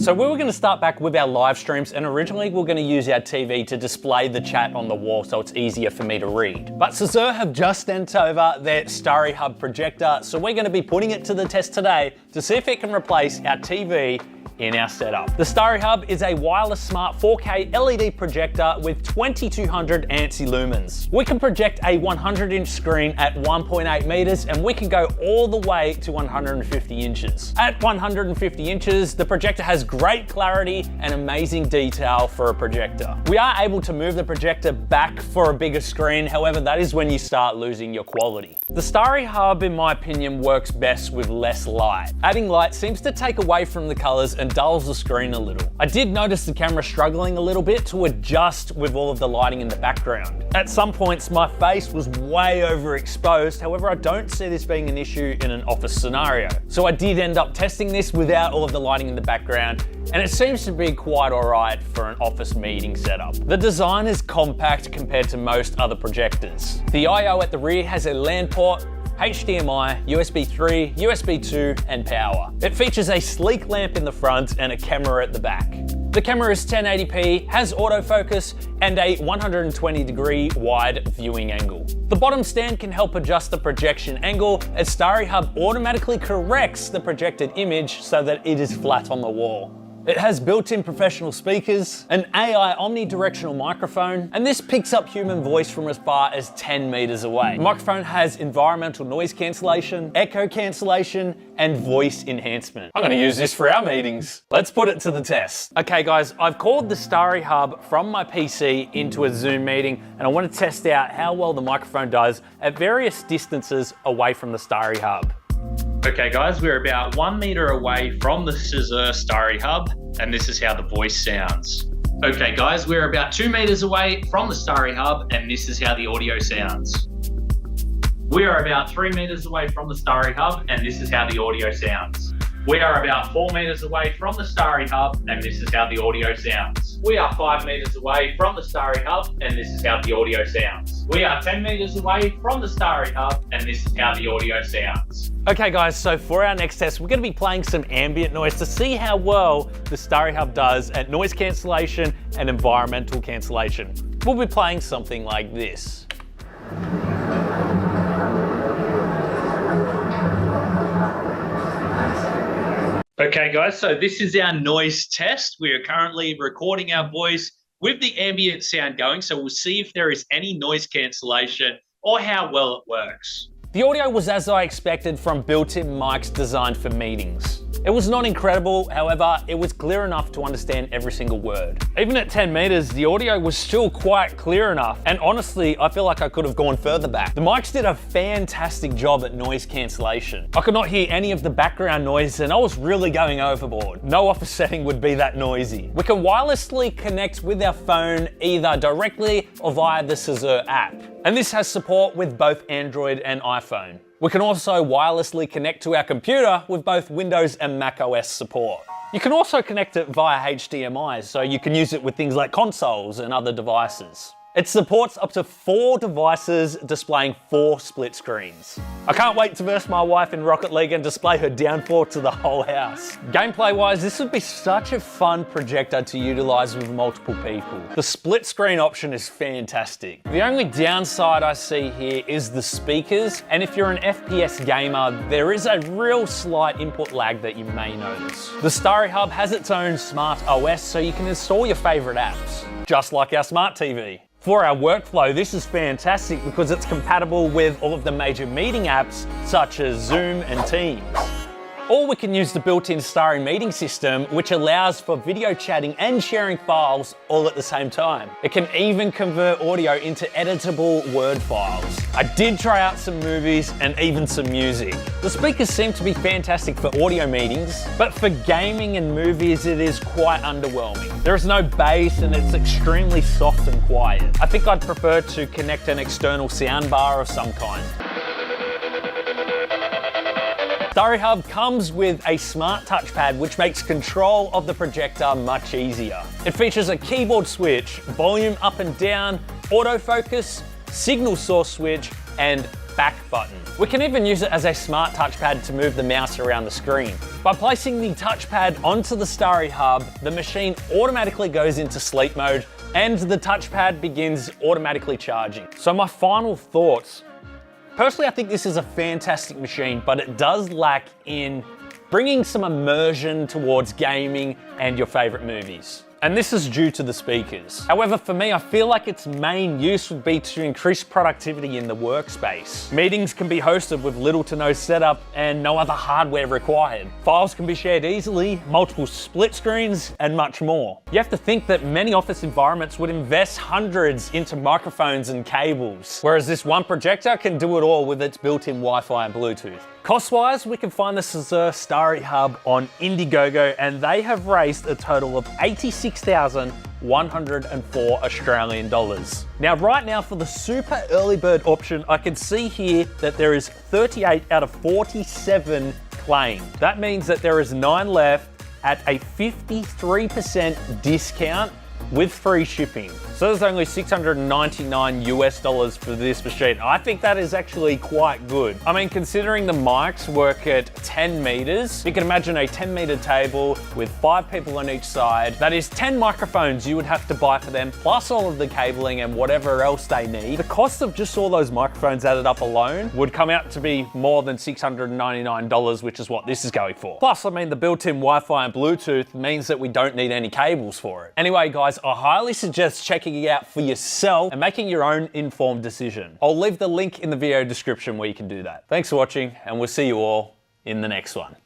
So we were going to start back with our live streams, and originally we we're going to use our TV to display the chat on the wall so it's easier for me to read. But CZUR have just sent over their StarryHub projector, so we're going to be putting it to the test today to see if it can replace our TV in our setup. The StarryHub is a wireless smart 4K LED projector with 2200 ANSI lumens. We can project a 100-inch screen at 1.8 meters, and we can go all the way to 150 inches. At 150 inches, the projector has great clarity and amazing detail for a projector. We are able to move the projector back for a bigger screen, however, that is when you start losing your quality. The StarryHub, in my opinion, works best with less light. Adding light seems to take away from the colors and dulls the screen a little. I did notice the camera struggling a little bit to adjust with all of the lighting in the background. At some points, my face was way overexposed. However, I don't see this being an issue in an office scenario. So I did end up testing this without all of the lighting in the background, and it seems to be quite alright for an office meeting setup. The design is compact compared to most other projectors. The I/O at the rear has a LAN port, HDMI, USB 3, USB 2, and power. It features a sleek lamp in the front and a camera at the back. The camera is 1080p, has autofocus, and a 120-degree wide viewing angle. The bottom stand can help adjust the projection angle, as StarryHub automatically corrects the projected image so that it is flat on the wall. It has built-in professional speakers, an AI omnidirectional microphone, and this picks up human voice from as far as 10 meters away. The microphone has environmental noise cancellation, echo cancellation, and voice enhancement. I'm gonna use this for our meetings. Let's put it to the test. Okay guys, I've called the StarryHub from my PC into a Zoom meeting, and I want to test out how well the microphone does at various distances away from the StarryHub. Okay guys, we're about 1 meter away from the CZUR StarryHub, and this is how the voice sounds. Okay guys, we're about 2 meters away from the StarryHub, and this is how the audio sounds. We are about 3 meters away from the StarryHub, and this is how the audio sounds. We are about 4 meters away from the StarryHub, and this is how the audio sounds. We are 5 meters away from the StarryHub, and this is how the audio sounds. We are 10 meters away from the StarryHub, and this is how the audio sounds. Okay guys, so for our next test, we're gonna be playing some ambient noise to see how well the StarryHub does at noise cancellation and environmental cancellation. We'll be playing something like this. Okay guys, so this is our noise test. We are currently recording our voice with the ambient sound going, so we'll see if there is any noise cancellation or how well it works. The audio was as I expected from built-in mics designed for meetings. It was not incredible, however, it was clear enough to understand every single word. Even at 10 meters, the audio was still quite clear enough, and honestly, I feel like I could have gone further back. The mics did a fantastic job at noise cancellation. I could not hear any of the background noise, and I was really going overboard. No office setting would be that noisy. We can wirelessly connect with our phone either directly or via the CZUR app, and this has support with both Android and iPhone. We can also wirelessly connect to our computer with both Windows and Mac OS support. You can also connect it via HDMI, so you can use it with things like consoles and other devices. It supports up to 4 devices displaying 4 split screens. I can't wait to verse my wife in Rocket League and display her downfall to the whole house. Gameplay wise, this would be such a fun projector to utilize with multiple people. The split screen option is fantastic. The only downside I see here is the speakers, and if you're an FPS gamer, there is a real slight input lag that you may notice. The StarryHub has its own smart OS, so you can install your favorite apps, just like our smart TV. For our workflow, this is fantastic because it's compatible with all of the major meeting apps such as Zoom and Teams. Or we can use the built-in Starry meeting system, which allows for video chatting and sharing files all at the same time. It can even convert audio into editable Word files. I did try out some movies and even some music. The speakers seem to be fantastic for audio meetings, but for gaming and movies, it is quite underwhelming. There is no bass and it's extremely soft and quiet. I think I'd prefer to connect an external soundbar of some kind. StarryHub comes with a smart touchpad which makes control of the projector much easier. It features a keyboard switch, volume up and down, autofocus, signal source switch, and back button. We can even use it as a smart touchpad to move the mouse around the screen. By placing the touchpad onto the StarryHub, the machine automatically goes into sleep mode and the touchpad begins automatically charging. So my final thoughts. Personally, I think this is a fantastic machine, but it does lack in bringing some immersion towards gaming and your favorite movies. And this is due to the speakers. However, for me, I feel like its main use would be to increase productivity in the workspace. Meetings can be hosted with little to no setup and no other hardware required. Files can be shared easily, multiple split screens, and much more. You have to think that many office environments would invest hundreds into microphones and cables, whereas this one projector can do it all with its built-in Wi-Fi and Bluetooth. Cost-wise, we can find the CZUR StarryHub on Indiegogo, and they have raised a total of 86,104 Australian dollars. Now, right now for the super early bird option, I can see here that there is 38 out of 47 claimed. That means that there is 9 left at a 53% discount with free shipping. So there's only $699 US for this machine. I think that is actually quite good. I mean, considering the mics work at 10 meters, you can imagine a 10-meter table with 5 people on each side. That is 10 microphones you would have to buy for them, plus all of the cabling and whatever else they need. The cost of just all those microphones added up alone would come out to be more than $699, which is what this is going for. Plus, I mean, the built-in Wi-Fi and Bluetooth means that we don't need any cables for it. Anyway, guys, I highly suggest checking it out for yourself and making your own informed decision. I'll leave the link in the video description where you can do that. Thanks for watching, and we'll see you all in the next one.